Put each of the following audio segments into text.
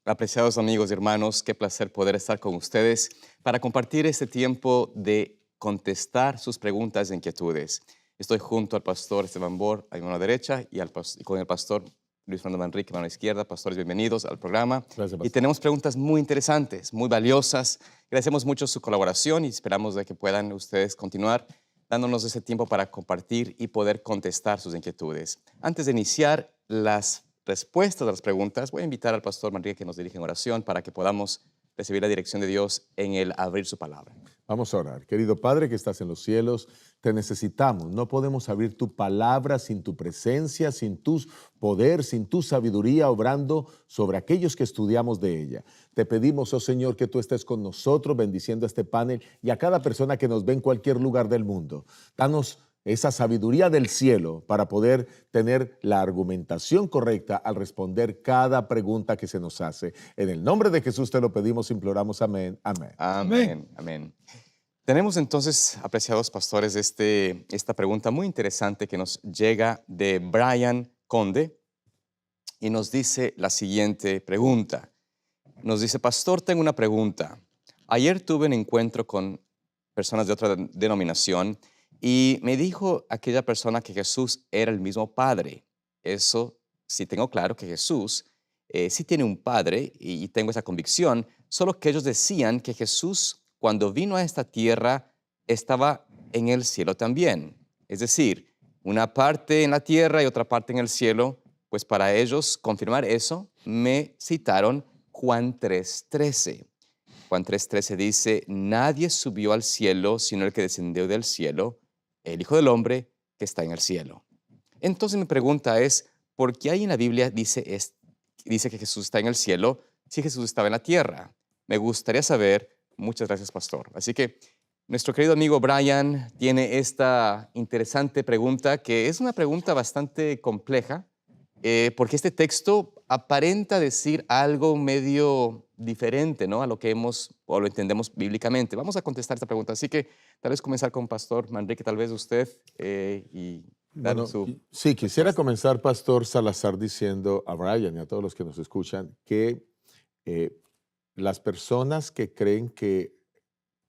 Apreciados amigos y hermanos, qué placer poder estar con ustedes para compartir este tiempo de contestar sus preguntas e inquietudes. Estoy junto al pastor Esteban Bor, a mi mano derecha, y con el pastor Luis Fernando Manrique, a mano izquierda. Pastores, bienvenidos al programa. Gracias, Y pastor. tenemos preguntas muy interesantes, muy valiosas. Agradecemos mucho su colaboración y esperamos de que puedan ustedes continuar dándonos ese tiempo para compartir y poder contestar sus inquietudes. Antes de iniciar las respuestas a las preguntas, voy a invitar al pastor Manrique que nos dirija en oración para que podamos recibir la dirección de Dios en el abrir su palabra. Vamos a orar. Querido Padre que estás en los cielos, te necesitamos. No podemos abrir tu palabra sin tu presencia, sin tu poder, sin tu sabiduría obrando sobre aquellos que estudiamos de ella. Te pedimos, oh Señor, que tú estés con nosotros bendiciendo a este panel y a cada persona que nos ve en cualquier lugar del mundo. Danos esa sabiduría del cielo para poder tener la argumentación correcta al responder cada pregunta que se nos hace. En el nombre de Jesús te lo pedimos, imploramos. Amén. Amén. Amén, amén. Tenemos entonces, apreciados pastores, esta pregunta muy interesante que nos llega de Brian Conde y nos dice la siguiente pregunta. Nos dice, pastor, tengo una pregunta. Ayer tuve un encuentro con personas de otra denominación y me dijo aquella persona que Jesús era el mismo Padre. Eso sí tengo claro que Jesús sí tiene un Padre y tengo esa convicción, solo que ellos decían que Jesús cuando vino a esta tierra estaba en el cielo también. Es decir, una parte en la tierra y otra parte en el cielo. Pues para ellos confirmar eso, me citaron Juan 3:13. Juan 3:13 dice, nadie subió al cielo sino el que descendió del cielo, el Hijo del Hombre que está en el cielo. Entonces mi pregunta es, ¿por qué ahí en la Biblia dice que Jesús está en el cielo si Jesús estaba en la tierra? Me gustaría saber. Muchas gracias, pastor. Así que nuestro querido amigo Brian tiene esta interesante pregunta, que es una pregunta bastante compleja, porque este texto aparenta decir algo medio diferente, ¿no?, a lo que hemos o lo entendemos bíblicamente. Vamos a contestar esta pregunta, así que tal vez comenzar con Pastor Manrique, tal vez usted, y dar Bueno, su sí, quisiera respuesta. comenzar, Pastor Salazar, diciendo a Brian y a todos los que nos escuchan que eh, las personas que creen que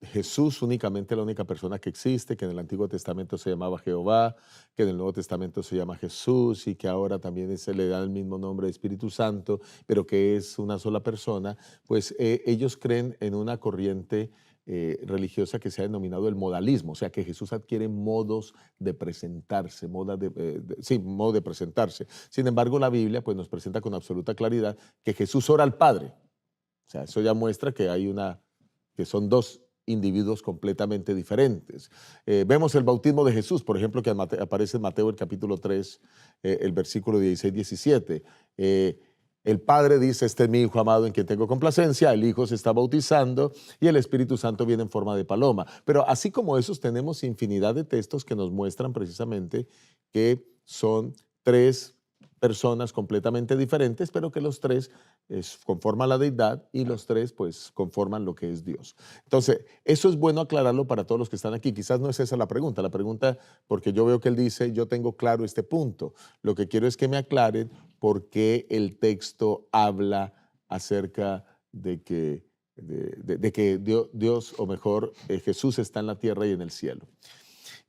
Jesús únicamente es la única persona que existe, que en el Antiguo Testamento se llamaba Jehová, que en el Nuevo Testamento se llama Jesús y que ahora también se le da el mismo nombre de Espíritu Santo, pero que es una sola persona, pues ellos creen en una corriente religiosa que se ha denominado el modalismo, o sea que Jesús adquiere modos de presentarse, sí, modo de presentarse. Sin embargo, la Biblia pues, nos presenta con absoluta claridad que Jesús ora al Padre. O sea, eso ya muestra que que son dos individuos completamente diferentes. Vemos el bautismo de Jesús, por ejemplo, que aparece en Mateo el capítulo 3, el versículo 16-17. El Padre dice, este es mi Hijo amado en quien tengo complacencia, el Hijo se está bautizando y el Espíritu Santo viene en forma de paloma. Pero así como esos, tenemos infinidad de textos que nos muestran precisamente que son tres personas completamente diferentes, pero que los tres conforman la deidad y los tres pues conforman lo que es Dios. Entonces, eso es bueno aclararlo para todos los que están aquí. Quizás no es esa la pregunta porque yo veo que él dice, yo tengo claro este punto. Lo que quiero es que me aclaren por qué el texto habla acerca de que, de que Dios, o mejor, Jesús está en la tierra y en el cielo.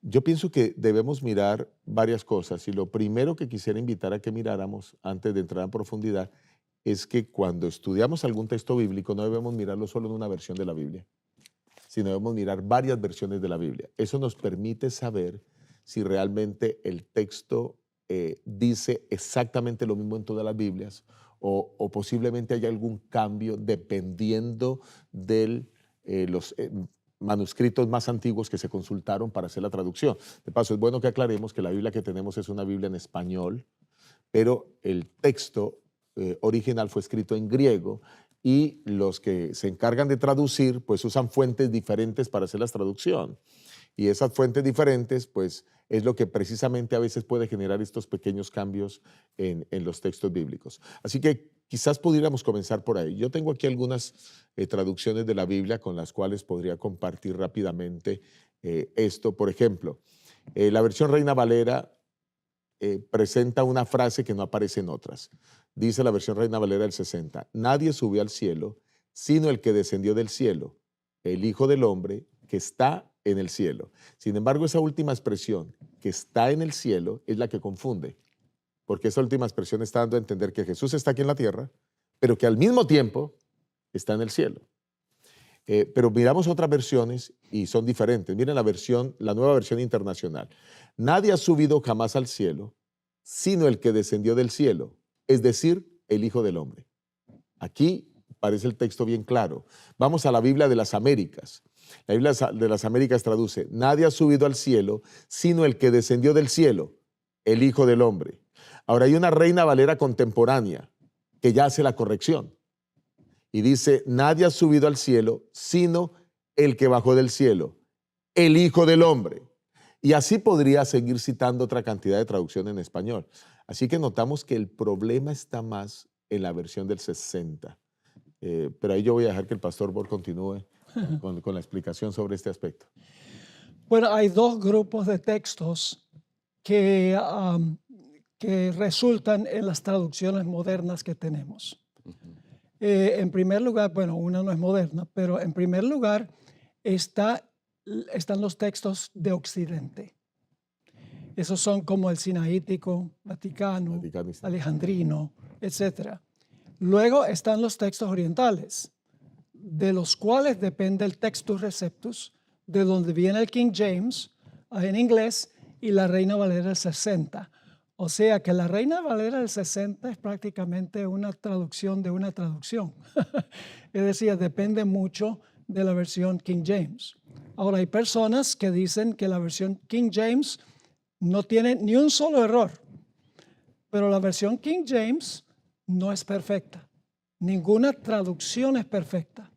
Yo pienso que debemos mirar varias cosas y lo primero que quisiera invitar a que miráramos antes de entrar en profundidad es que cuando estudiamos algún texto bíblico no debemos mirarlo solo en una versión de la Biblia, sino debemos mirar varias versiones de la Biblia. Eso nos permite saber si realmente el texto dice exactamente lo mismo en todas las Biblias o posiblemente haya algún cambio dependiendo de los manuscritos más antiguos que se consultaron para hacer la traducción. De paso, es bueno que aclaremos que la Biblia que tenemos es una Biblia en español, pero el texto original fue escrito en griego y los que se encargan de traducir pues usan fuentes diferentes para hacer la traducción. Y esas fuentes diferentes pues es lo que precisamente a veces puede generar estos pequeños cambios en los textos bíblicos. Así que quizás pudiéramos comenzar por ahí. Yo tengo aquí algunas traducciones de la Biblia con las cuales podría compartir rápidamente esto. Por ejemplo, la versión Reina Valera presenta una frase que no aparece en otras. Dice la versión Reina Valera del 60, nadie subió al cielo, sino el que descendió del cielo, el Hijo del Hombre que está en el cielo. Sin embargo, esa última expresión, que está en el cielo, es la que confunde, porque esa última expresión está dando a entender que Jesús está aquí en la tierra, pero que al mismo tiempo está en el cielo. Pero miramos otras versiones y son diferentes. Miren la nueva versión internacional. Nadie ha subido jamás al cielo, sino el que descendió del cielo, es decir, el Hijo del Hombre. Aquí parece el texto bien claro. Vamos a la Biblia de las Américas. La Biblia de las Américas traduce, nadie ha subido al cielo, sino el que descendió del cielo, el Hijo del Hombre. Ahora hay una Reina Valera contemporánea que ya hace la corrección y dice, nadie ha subido al cielo, sino el que bajó del cielo, el Hijo del Hombre. Y así podría seguir citando otra cantidad de traducción en español. Así que notamos que el problema está más en la versión del 60. Pero ahí yo voy a dejar que el pastor Bor continúe con la explicación sobre este aspecto. Bueno, hay dos grupos de textos que resultan en las traducciones modernas que tenemos. En primer lugar, bueno, una no es moderna, pero en primer lugar están los textos de Occidente. Esos son como el Sinaítico, Vaticano, Alejandrino, etc. Luego están los textos orientales, de los cuales depende el Textus Receptus, de donde viene el King James en inglés y la Reina Valera del 60. O sea que la Reina Valera del 60 es prácticamente una traducción de una traducción. Es decir, depende mucho de la versión King James. Ahora, hay personas que dicen que la versión King James no tiene ni un solo error, pero la versión King James no es perfecta. Ninguna traducción es perfecta,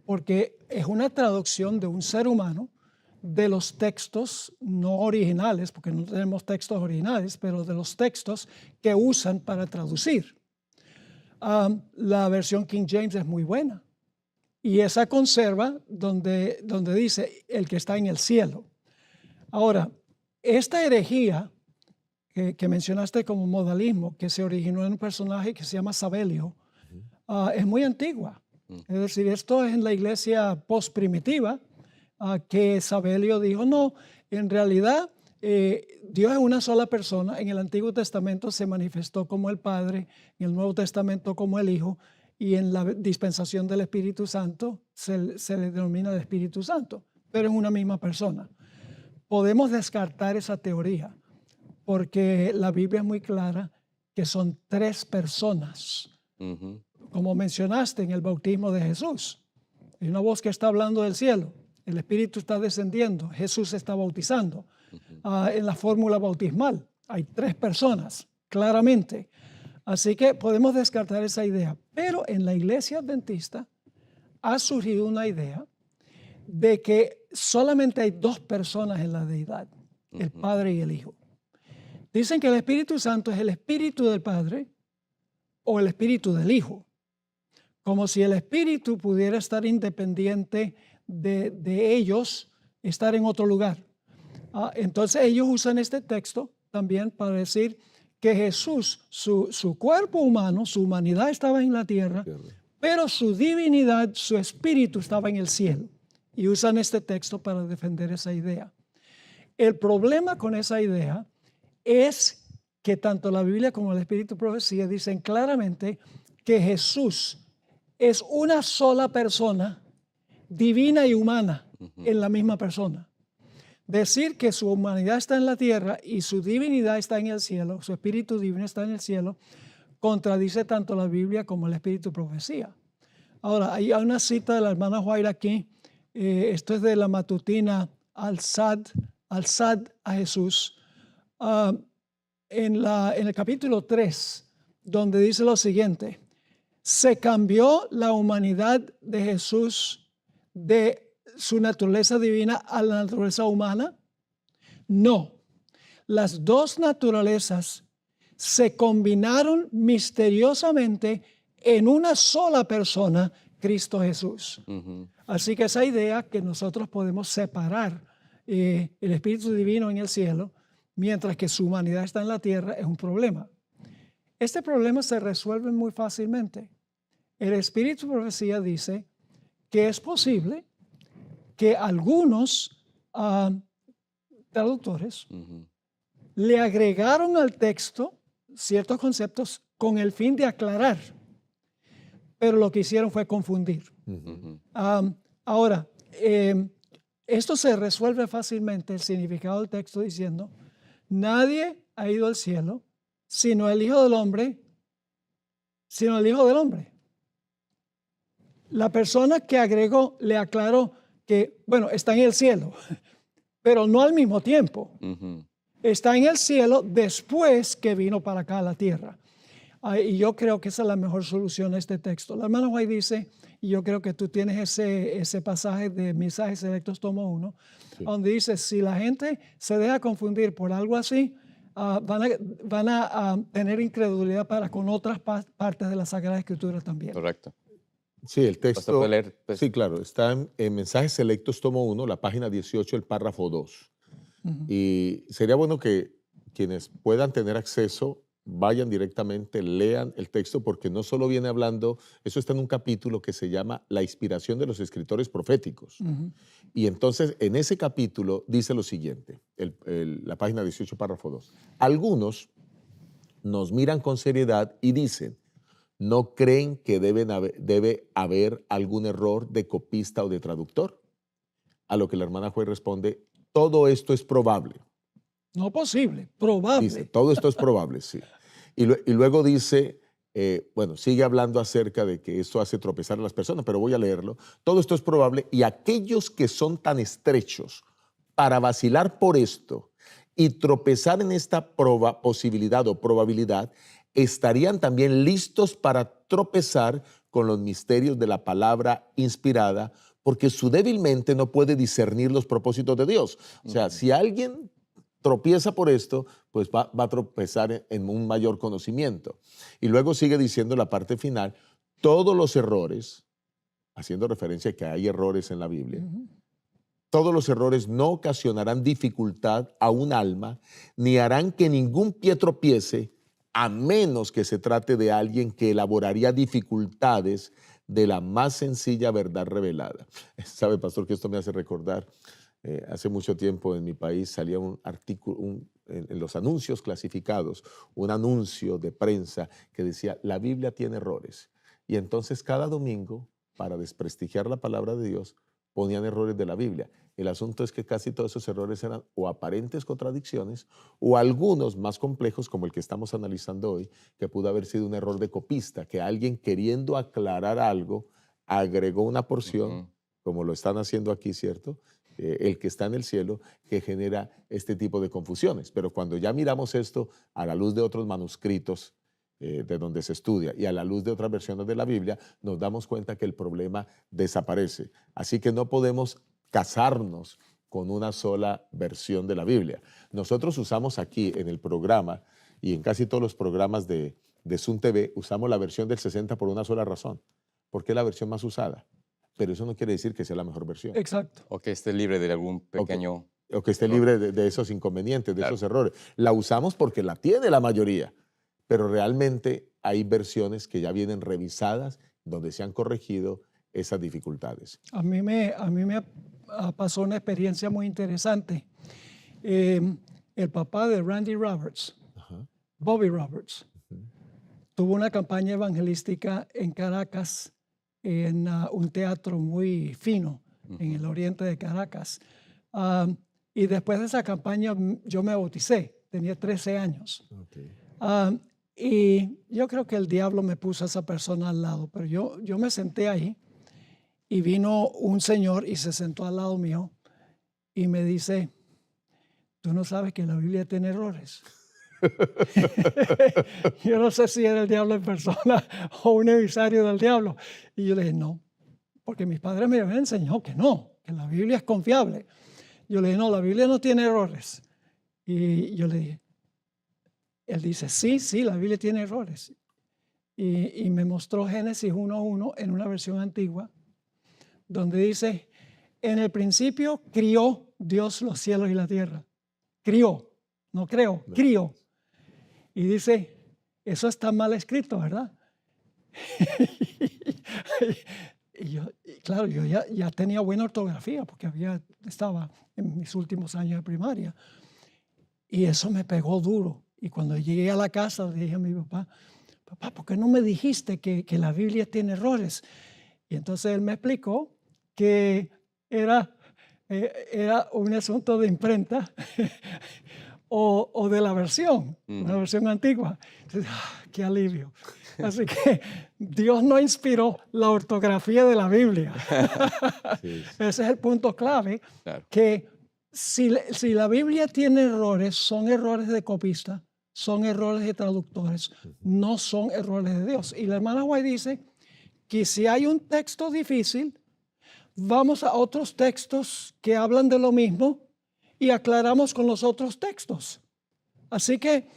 porque es una traducción de un ser humano de los textos no originales, porque no tenemos textos originales, pero de los textos que usan para traducir. La versión King James es muy buena y esa conserva donde dice el que está en el cielo. Ahora, esta herejía que mencionaste como modalismo, que se originó en un personaje que se llama Sabelio, es muy antigua. Es decir, esto es en la iglesia post-primitiva, que Sabelio dijo, no, en realidad Dios es una sola persona. En el Antiguo Testamento se manifestó como el Padre, en el Nuevo Testamento como el Hijo, y en la dispensación del Espíritu Santo se le denomina el Espíritu Santo, pero es una misma persona. Podemos descartar esa teoría, porque la Biblia es muy clara que son tres personas. Como mencionaste en el bautismo de Jesús. Hay una voz que está hablando del cielo. El Espíritu está descendiendo. Jesús está bautizando. En la fórmula bautismal hay tres personas, claramente. Así que podemos descartar esa idea. Pero en la iglesia adventista ha surgido una idea de que solamente hay dos personas en la deidad, el Padre y el Hijo. Dicen que el Espíritu Santo es el Espíritu del Padre o el Espíritu del Hijo. Como si el Espíritu pudiera estar independiente de ellos, estar en otro lugar. Entonces ellos usan este texto también para decir que Jesús, su cuerpo humano, su humanidad estaba en la tierra, pero su divinidad, su espíritu estaba en el cielo. Y usan este texto para defender esa idea. El problema con esa idea es que tanto la Biblia como el Espíritu Profecía dicen claramente que Jesús es una sola persona, divina y humana, en la misma persona. Decir que su humanidad está en la tierra y su divinidad está en el cielo, su espíritu divino está en el cielo, contradice tanto la Biblia como el Espíritu Profecía. Ahora, hay una cita de la hermana White aquí, esto es de la matutina Alzad a Jesús, en el capítulo 3, donde dice lo siguiente: ¿se cambió la humanidad de Jesús de su naturaleza divina a la naturaleza humana? No. Las dos naturalezas se combinaron misteriosamente en una sola persona, Cristo Jesús. Así que esa idea que nosotros podemos separar el Espíritu Divino en el cielo, mientras que su humanidad está en la tierra, es un problema. Este problema se resuelve muy fácilmente. El espíritu de profecía dice que es posible que algunos traductores Ujú. le agregaron al texto ciertos conceptos con el fin de aclarar, pero lo que hicieron fue confundir. Ujú. Ahora, esto se resuelve fácilmente, el significado del texto diciendo, nadie ha ido al cielo, sino el Hijo del Hombre, sino el Hijo del Hombre. La persona que agregó le aclaró que, bueno, está en el cielo, pero no al mismo tiempo. Ujú. Está en el cielo después que vino para acá a la tierra. Y yo creo que esa es la mejor solución a este texto. La hermana White dice, y yo creo que tú tienes ese pasaje de Mensajes Selectos, tomo 1, Sí. donde dice, si la gente se deja confundir por algo así, van a tener incredulidad para con otras partes de la Sagrada Escritura también. Correcto. Sí, el ¿Puede texto. leer, pues? Sí, claro, está en Mensajes Selectos, tomo 1, la página 18, el párrafo 2. Ujú. Y sería bueno que quienes puedan tener acceso vayan directamente, lean el texto, porque no solo viene hablando, eso está en un capítulo que se llama La inspiración de los escritores proféticos. Ujú. Y entonces en ese capítulo dice lo siguiente, la página 18, párrafo 2. Algunos nos miran con seriedad y dicen, ¿no creen que debe haber algún error de copista o de traductor? A lo que la hermana Juez responde, todo esto es probable. No posible, probable. Dice, todo esto es probable, sí. Y luego dice, bueno, sigue hablando acerca de que esto hace tropezar a las personas, pero voy a leerlo. Todo esto es probable y aquellos que son tan estrechos para vacilar por esto y tropezar en esta posibilidad o probabilidad, estarían también listos para tropezar con los misterios de la palabra inspirada, porque su débil mente no puede discernir los propósitos de Dios. O sea, si alguien tropieza por esto, pues va a tropezar en un mayor conocimiento. Y luego sigue diciendo la parte final, todos los errores, haciendo referencia a que hay errores en la Biblia, Ujú. todos los errores no ocasionarán dificultad a un alma, ni harán que ningún pie tropiece, a menos que se trate de alguien que elaboraría dificultades de la más sencilla verdad revelada. ¿Sabe, pastor, que esto me hace recordar? Hace mucho tiempo en mi país salía un artículo, en los anuncios clasificados, un anuncio de prensa que decía, la Biblia tiene errores. Y entonces cada domingo, para desprestigiar la palabra de Dios, ponían errores de la Biblia. El asunto es que casi todos esos errores eran o aparentes contradicciones o algunos más complejos, como el que estamos analizando hoy, que pudo haber sido un error de copista, que alguien queriendo aclarar algo agregó una porción, Ujú. como lo están haciendo aquí, ¿cierto? El que está en el cielo, que genera este tipo de confusiones. Pero cuando ya miramos esto a la luz de otros manuscritos de donde se estudia y a la luz de otras versiones de la Biblia, nos damos cuenta que el problema desaparece. Así que no podemos casarnos con una sola versión de la Biblia. Nosotros usamos aquí en el programa y en casi todos los programas de Zoom TV, usamos la versión del 60 por una sola razón, porque es la versión más usada. Pero eso no quiere decir que sea la mejor versión. Exacto. O que esté libre de algún pequeño... O que esté error. libre de esos inconvenientes, de Claro. esos errores. La usamos porque la tiene la mayoría, pero realmente hay versiones que ya vienen revisadas donde se han corregido esas dificultades. A mí me pasó una experiencia muy interesante. El papá de Randy Roberts, Ajá. Bobby Roberts, Ujú. tuvo una campaña evangelística en Caracas, en un teatro muy fino en el oriente de Caracas. Y después de esa campaña yo me bauticé, tenía 13 años. Okay. Y yo creo que el diablo me puso a esa persona al lado, pero yo me senté ahí y vino un señor y se sentó al lado mío y me dice, tú no sabes que la Biblia tiene errores. Yo no sé si era el diablo en persona o un emisario del diablo. Y yo le dije, no, porque mis padres me habían enseñado que no, que la Biblia es confiable. Yo le dije, no, la Biblia no tiene errores. Y yo le dije, él dice, sí, la Biblia tiene errores. Y me mostró Génesis 1:1 en una versión antigua, donde dice, en el principio crió Dios los cielos y la tierra. Crió, no creó, crió. Y dice, eso está mal escrito, ¿verdad? Claro, yo ya tenía buena ortografía porque estaba en mis últimos años de primaria. Y eso me pegó duro. Y cuando llegué a la casa le dije a mi papá, papá, ¿por qué no me dijiste que la Biblia tiene errores? Y entonces él me explicó que era un asunto de imprenta o de la versión, una versión antigua. Entonces, ¡qué alivio! Así que Dios no inspiró la ortografía de la Biblia. Sí, Ese es el punto clave, Claro. que si la Biblia tiene errores, son errores de copista, son errores de traductores, no son errores de Dios. Y la hermana White dice que si hay un texto difícil, vamos a otros textos que hablan de lo mismo y aclaramos con los otros textos. Así que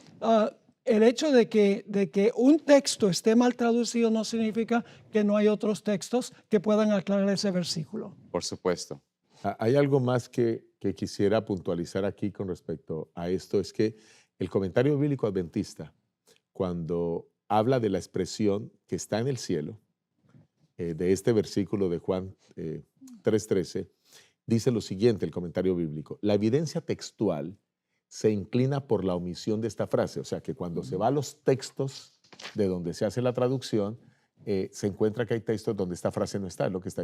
el hecho de que un texto esté mal traducido no significa que no hay otros textos que puedan aclarar ese versículo. Por supuesto. Hay algo más que quisiera puntualizar aquí con respecto a esto, es que el comentario bíblico adventista, cuando habla de la expresión que está en el cielo, de este versículo de Juan 3:13, dice lo siguiente, el comentario bíblico: la evidencia textual se inclina por la omisión de esta frase, o sea que cuando se va a los textos de donde se hace la traducción, se encuentra que hay textos donde esta frase no está, es lo que está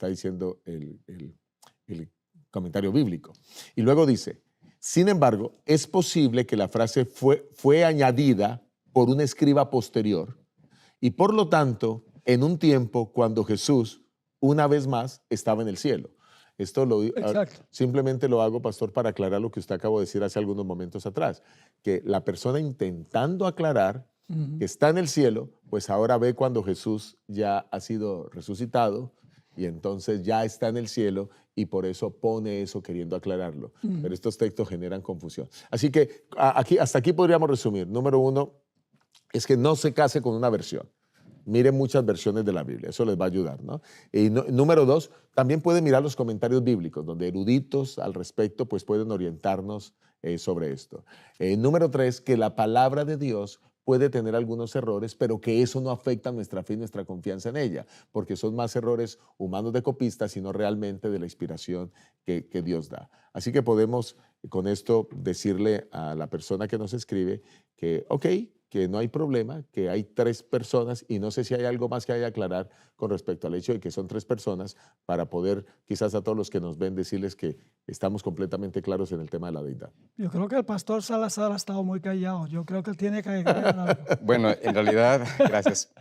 diciendo el comentario bíblico. Y luego dice, sin embargo, es posible que la frase fue añadida por un escriba posterior y por lo tanto en un tiempo cuando Jesús una vez más estaba en el cielo. Esto simplemente lo hago, pastor, para aclarar lo que usted acabó de decir hace algunos momentos atrás, que la persona intentando aclarar que está en el cielo, pues ahora ve cuando Jesús ya ha sido resucitado y entonces ya está en el cielo y por eso pone eso queriendo aclararlo. Pero estos textos generan confusión. Así que hasta aquí podríamos resumir. Número uno, es que no se case con una versión. Miren muchas versiones de la Biblia, eso les va a ayudar, ¿no? Y número dos, también pueden mirar los comentarios bíblicos, donde eruditos al respecto pues pueden orientarnos sobre esto. Número tres, que la palabra de Dios puede tener algunos errores, pero que eso no afecta nuestra fe y nuestra confianza en ella, porque son más errores humanos de copistas, sino realmente de la inspiración que Dios da. Así que podemos con esto decirle a la persona que nos escribe que, ok, que no hay problema, que hay 3 personas y no sé si hay algo más que haya que aclarar con respecto al hecho de que son 3 personas para poder quizás a todos los que nos ven decirles que estamos completamente claros en el tema de la deidad. Yo creo que el pastor Salazar ha estado muy callado. Yo creo que él tiene que agregar algo. Bueno, en realidad, gracias.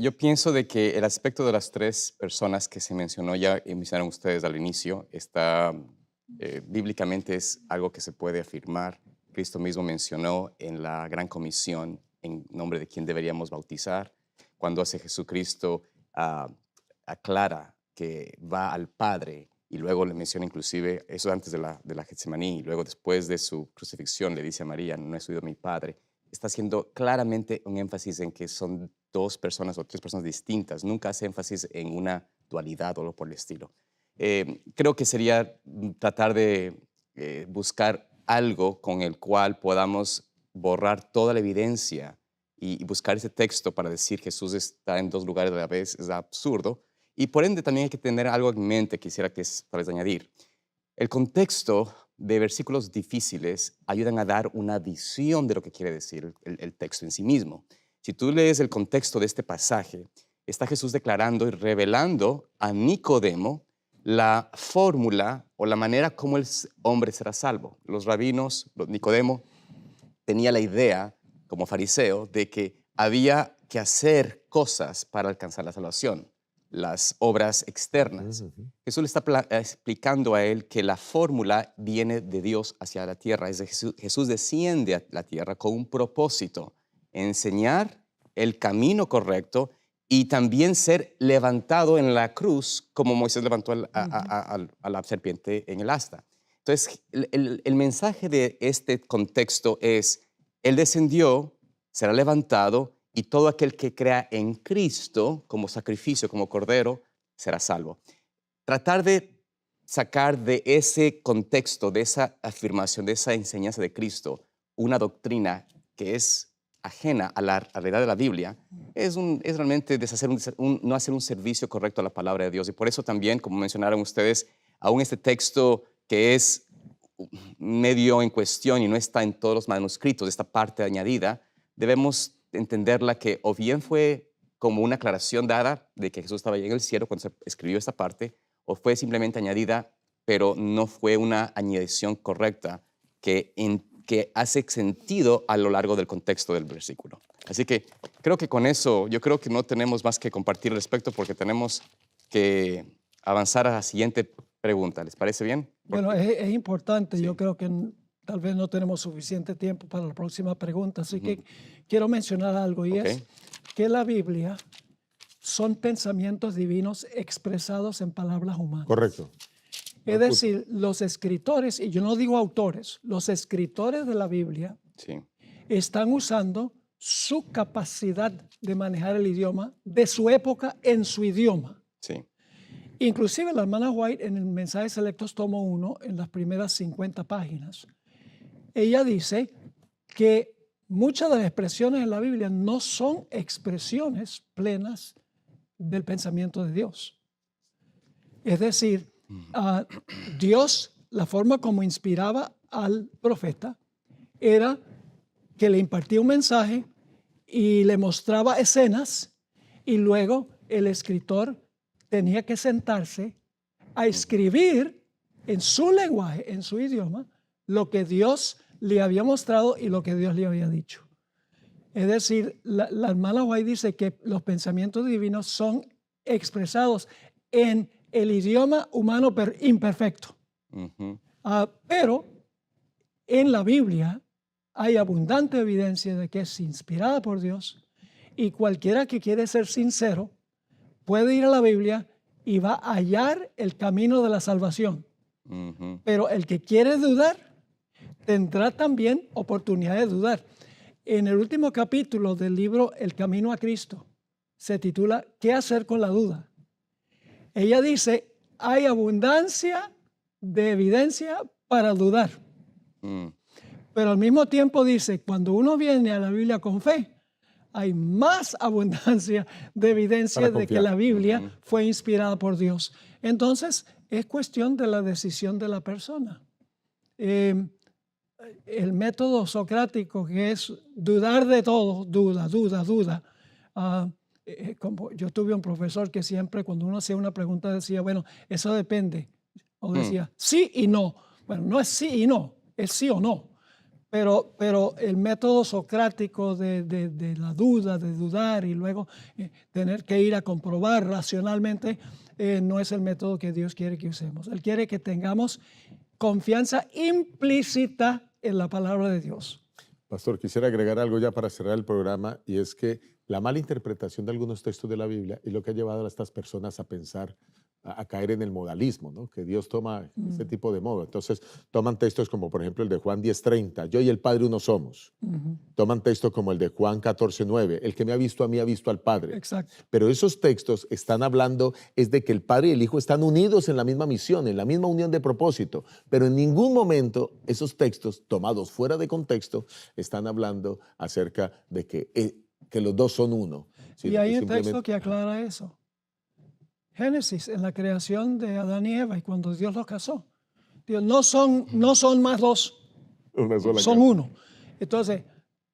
Yo pienso de que el aspecto de las 3 personas que se mencionó, ya mencionaron ustedes al inicio, está bíblicamente es algo que se puede afirmar. Cristo mismo mencionó en la Gran Comisión en nombre de quién deberíamos bautizar. Cuando hace Jesucristo aclara que va al Padre y luego le menciona inclusive, eso antes de la Getsemaní, y luego después de su crucifixión le dice a María, no he subido a mi Padre. Está haciendo claramente un énfasis en que son 2 personas o 3 personas distintas. Nunca hace énfasis en una dualidad o algo por el estilo. Creo que sería tratar de buscar algo con el cual podamos borrar toda la evidencia y buscar ese texto para decir Jesús está en 2 lugares a la vez es absurdo. Y por ende también hay que tener algo en mente, quisiera que tal vez añadir. El contexto de versículos difíciles ayudan a dar una visión de lo que quiere decir el texto en sí mismo. Si tú lees el contexto de este pasaje, está Jesús declarando y revelando a Nicodemo la fórmula o la manera como el hombre será salvo. Los rabinos, Nicodemo, tenía la idea, como fariseo, de que había que hacer cosas para alcanzar la salvación, las obras externas. Jesús le está explicando a él que la fórmula viene de Dios hacia la tierra. Es decir, Jesús desciende a la tierra con un propósito, enseñar el camino correcto y también ser levantado en la cruz como Moisés levantó a la serpiente en el asta. Entonces, el mensaje de este contexto es, Él descendió, será levantado y todo aquel que crea en Cristo como sacrificio, como cordero, será salvo. Tratar de sacar de ese contexto, de esa afirmación, de esa enseñanza de Cristo, una doctrina que es ajena a la realidad de la Biblia, es realmente no hacer un servicio correcto a la palabra de Dios. Y por eso también, como mencionaron ustedes, aún este texto que es medio en cuestión y no está en todos los manuscritos, esta parte añadida, debemos entenderla que o bien fue como una aclaración dada de que Jesús estaba allá en el cielo cuando se escribió esta parte, o fue simplemente añadida, pero no fue una añadición correcta que hace sentido a lo largo del contexto del versículo. Así que creo que con eso, yo creo que no tenemos más que compartir al respecto porque tenemos que avanzar a la siguiente pregunta. ¿Les parece bien? Bueno, es importante. Sí. Yo creo que tal vez no tenemos suficiente tiempo para la próxima pregunta, así que quiero mencionar algo y es que la Biblia son pensamientos divinos expresados en palabras humanas. Correcto. Es decir, los escritores, y yo no digo autores, los escritores de la Biblia Sí. están usando su capacidad de manejar el idioma de su época en su idioma. Sí. Inclusive la hermana White en el Mensaje Selectos tomo 1, en las primeras 50 páginas, ella dice que muchas de las expresiones en la Biblia no son expresiones plenas del pensamiento de Dios. Es decir, Dios, la forma como inspiraba al profeta era que le impartía un mensaje y le mostraba escenas y luego el escritor tenía que sentarse a escribir en su lenguaje, en su idioma, lo que Dios le había mostrado y lo que Dios le había dicho. Es decir, la hermana White dice que los pensamientos divinos son expresados en el idioma humano imperfecto. Pero en la Biblia hay abundante evidencia de que es inspirada por Dios y cualquiera que quiere ser sincero puede ir a la Biblia y va a hallar el camino de la salvación. Pero el que quiere dudar tendrá también oportunidad de dudar. En el último capítulo del libro El Camino a Cristo se titula ¿Qué hacer con la duda? Ella dice, hay abundancia de evidencia para dudar. Pero al mismo tiempo dice, cuando uno viene a la Biblia con fe, hay más abundancia de evidencia de que la Biblia fue inspirada por Dios. Entonces, es cuestión de la decisión de la persona. El método socrático, que es dudar de todo, duda. Como yo tuve un profesor que siempre cuando uno hacía una pregunta decía, bueno, eso depende. O decía, sí y no. Bueno, no es sí y no, es sí o no. Pero el método socrático de la duda, de dudar y luego tener que ir a comprobar racionalmente, no es el método que Dios quiere que usemos. Él quiere que tengamos confianza implícita en la palabra de Dios. Pastor, quisiera agregar algo ya para cerrar el programa, y es que la mala interpretación de algunos textos de la Biblia es lo que ha llevado a estas personas a pensar, a caer en el modalismo, ¿no? Que Dios toma ese tipo de modo. Entonces, toman textos como, por ejemplo, el de Juan 10:30, yo y el Padre uno somos. Toman textos como el de Juan 14:9, el que me ha visto a mí ha visto al Padre. Exacto. Pero esos textos están hablando es de que el Padre y el Hijo están unidos en la misma misión, en la misma unión de propósito. Pero en ningún momento esos textos, tomados fuera de contexto, están hablando acerca de que los dos son uno. Y hay un texto que aclara eso. Génesis, en la creación de Adán y Eva y cuando Dios los casó. Dios, no son más dos, son uno. Entonces,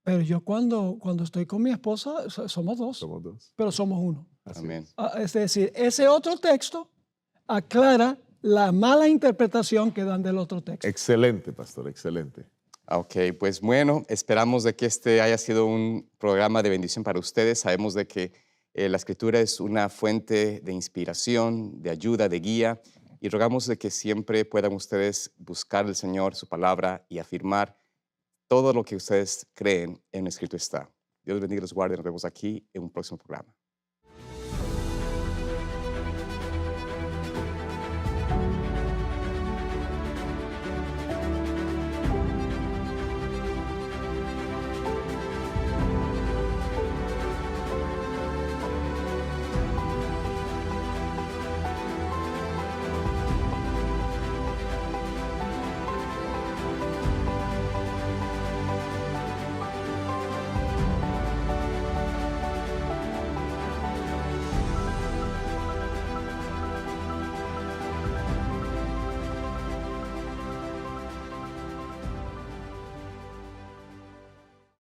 pero yo cuando estoy con mi esposa, somos dos, pero somos uno. Amén. Es decir, ese otro texto aclara la mala interpretación que dan del otro texto. Excelente, pastor, excelente. Ok, pues bueno, esperamos de que este haya sido un programa de bendición para ustedes. Sabemos de que la Escritura es una fuente de inspiración, de ayuda, de guía, y rogamos de que siempre puedan ustedes buscar al Señor, su palabra, y afirmar todo lo que ustedes creen en Escrito está. Dios bendiga y los guarde. Nos vemos aquí en un próximo programa.